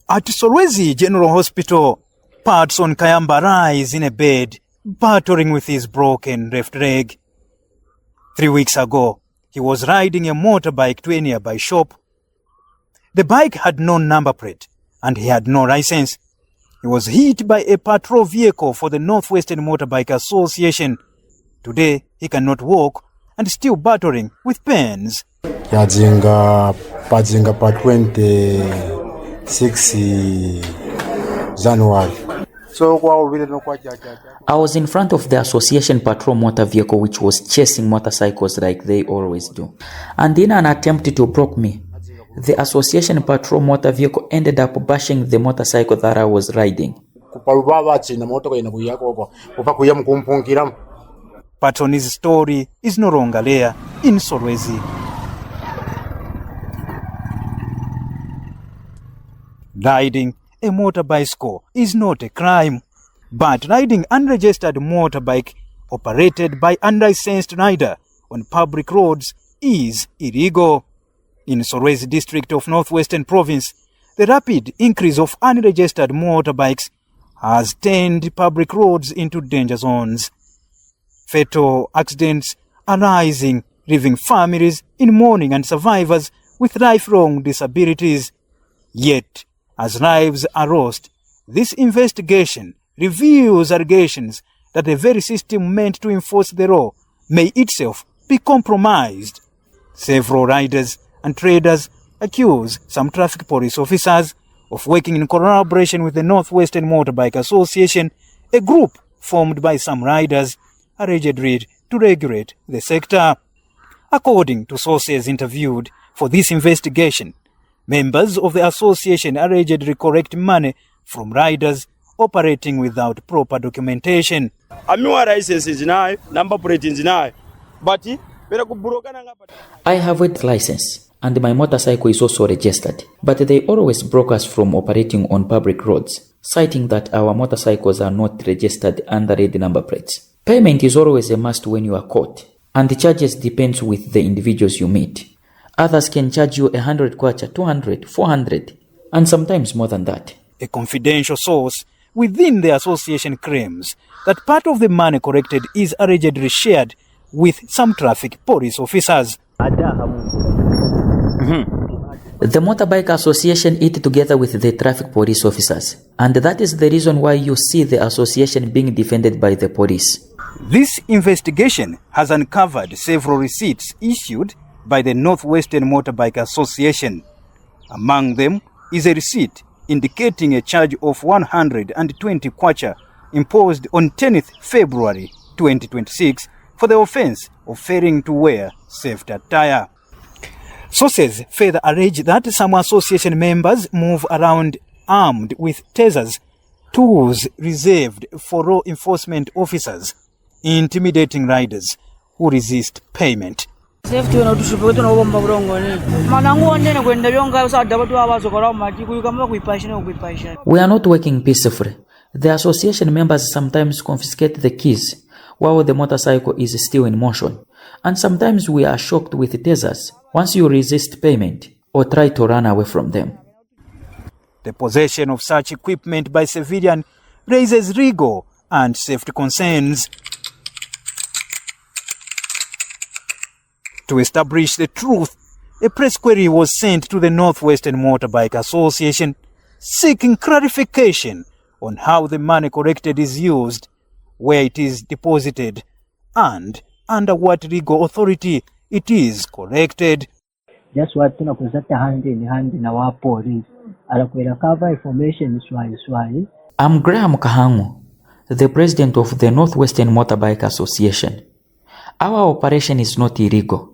At Solwezi General Hospital, Patson Kayamba lies in a bed, battling with his broken left leg. 3 weeks ago, he was riding a motorbike to a nearby shop. The bike had no number plate, and he had no license. He was hit by a patrol vehicle for the Northwestern Motorbike Association. Today, he cannot walk and still battling with pains. Padzinga pa 26 January. I was in front of the association patrol motor vehicle which was chasing motorcycles like they always do. And in an attempt to block me, the association patrol motor vehicle ended up bashing the motorcycle that I was riding. Patson's story is no longer there in Solwezi. Riding a motorbicycle is not a crime, but riding unregistered motorbike operated by unlicensed rider on public roads is illegal. In Solwezi district of Northwestern Province, the rapid increase of unregistered motorbikes has turned public roads into danger zones. Fatal accidents are rising, leaving families in mourning and survivors with lifelong disabilities. Yet, as lives are lost, this investigation reveals allegations that the very system meant to enforce the law may itself be compromised. Several riders and traders accuse some traffic police officers of working in collaboration with the Northwestern Motorbike Association, a group formed by some riders allegedly to regulate the sector. According to sources interviewed for this investigation, members of the association allegedly collect money from riders operating without proper documentation. I have a license and my motorcycle is also registered, but they always block us from operating on public roads, citing that our motorcycles are not registered under red number plates. Payment is always a must when you are caught, and the charges depends with the individuals you meet. Others can charge you 100 kwacha, 200, 400, and sometimes more than that. A confidential source within the association claims that part of the money collected is allegedly shared with some traffic police officers. The Motorbike Association eat together with the traffic police officers, and that is the reason why you see the association being defended by the police. This investigation has uncovered several receipts issued by the Northwestern Motorbike Association. Among them is a receipt indicating a charge of 120 kwacha imposed on 10th February 2026 for the offense of failing to wear safety attire. Sources further allege that some association members move around armed with tasers, tools reserved for law enforcement officers, intimidating riders who resist payment. We are not working peacefully. The association members sometimes confiscate the keys while the motorcycle is still in motion, and sometimes we are shocked with tasers once you resist payment or try to run away from them. The possession of such equipment by civilians raises legal and safety concerns. To establish the truth, a press query was sent to the Northwestern Motorbike Association seeking clarification on how the money collected is used, where it is deposited, and under what legal authority it is collected. Just what to hand in our police. Cover information swali. I'm Graham Kahangu, the president of the Northwestern Motorbike Association. Our operation is not illegal.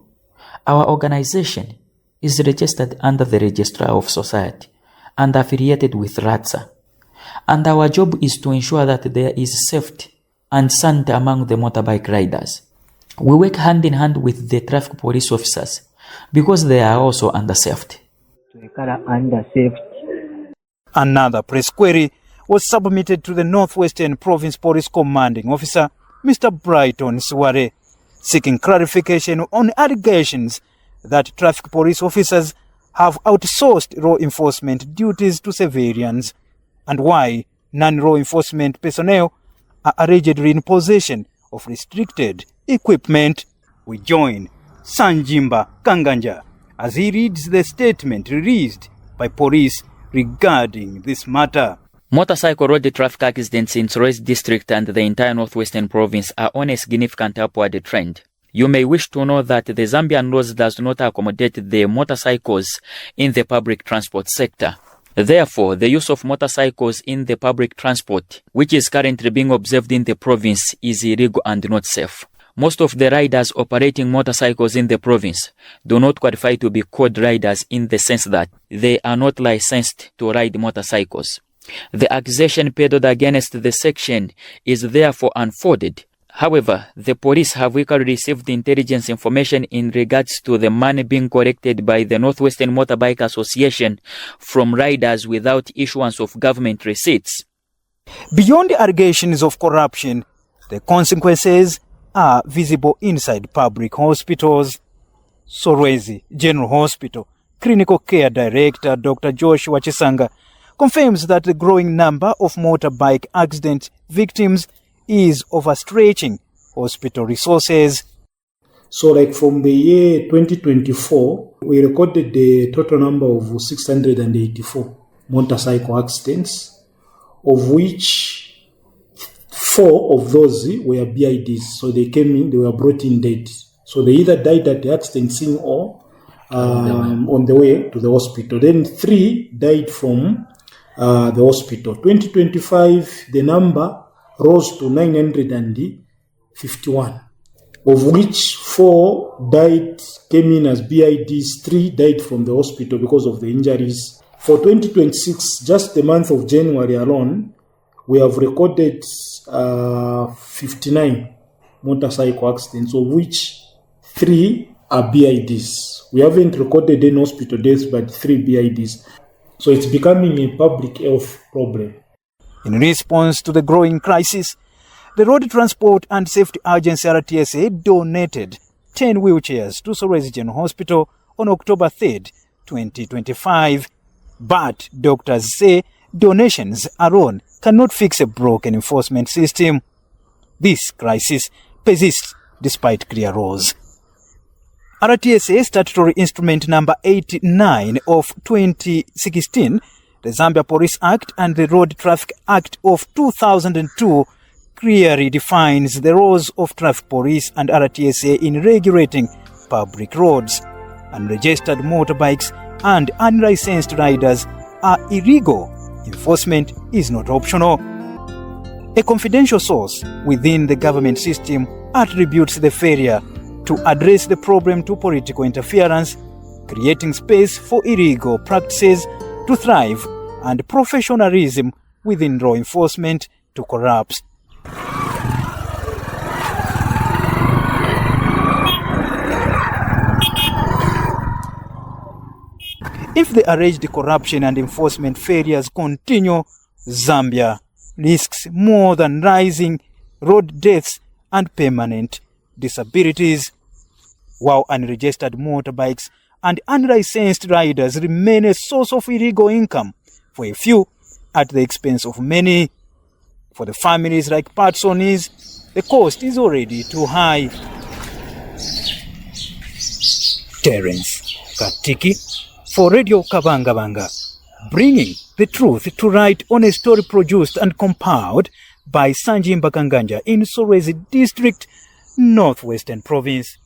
Our organization is registered under the Registrar of Society and affiliated with RATSA. And our job is to ensure that there is safety and sanity among the motorbike riders. We work hand in hand with the traffic police officers because they are also under safety. Another press query was submitted to the Northwestern Province Police Commanding Officer, Mr. Brighton Suare, seeking clarification on allegations that traffic police officers have outsourced law enforcement duties to civilians, and why non-law enforcement personnel are allegedly in possession of restricted equipment. We join Sanjimba Kanganja as he reads the statement released by police regarding this matter. Motorcycle road traffic accidents in Solwezi district and the entire northwestern province are on a significant upward trend. You may wish to know that the Zambian laws does not accommodate the motorcycles in the public transport sector. Therefore, the use of motorcycles in the public transport, which is currently being observed in the province, is illegal and not safe. Most of the riders operating motorcycles in the province do not qualify to be called riders in the sense that they are not licensed to ride motorcycles. The accusation peddled against the section is therefore unfounded. However, the police have equally received intelligence information in regards to the money being collected by the Northwestern Motorbike Association from riders without issuance of government receipts. Beyond the allegations of corruption, the consequences are visible inside public hospitals. Solwezi General Hospital Clinical Care Director Dr. Joshua Chisanga confirms that the growing number of motorbike accident victims is overstretching hospital resources. So like from the year 2024, we recorded the total number of 684 motorcycle accidents, of which 4 of those were BIDs. So they came in, they were brought in dead. So they either died at the accident scene or on the way to the hospital. Then 3 died from the hospital. 2025, the number rose to 951, of which 4 came in as BIDs, 3 died from the hospital because of the injuries. For 2026, just the month of January alone, we have recorded 59 motorcycle accidents, of which 3 are BIDs. We haven't recorded any hospital deaths, but 3 BIDs. So it's becoming a public health problem. In response to the growing crisis, the Road Transport and Safety Agency RTSA donated 10 wheelchairs to Solwezi General Hospital on October 3rd, 2025. But doctors say donations alone cannot fix a broken enforcement system. This crisis persists despite clear laws. RTSA Statutory Instrument Number 89 of 2016, the Zambia Police Act and the Road Traffic Act of 2002 clearly defines the roles of traffic police and RTSA in regulating public roads. Unregistered motorbikes and unlicensed riders are illegal. Enforcement is not optional. A confidential source within the government system attributes the failure to address the problem to political interference, creating space for illegal practices to thrive and professionalism within law enforcement to collapse. If the alleged corruption and enforcement failures continue, Zambia risks more than rising road deaths and permanent disabilities. While unregistered motorbikes and unlicensed riders remain a source of illegal income for a few at the expense of many. For the families like Patson the cost is already too high. Terence Katiki for Radio Kabangabanga, bringing the truth to light on a story produced and compiled by Sanjimba Kanganja in Solwezi District, Northwestern Province.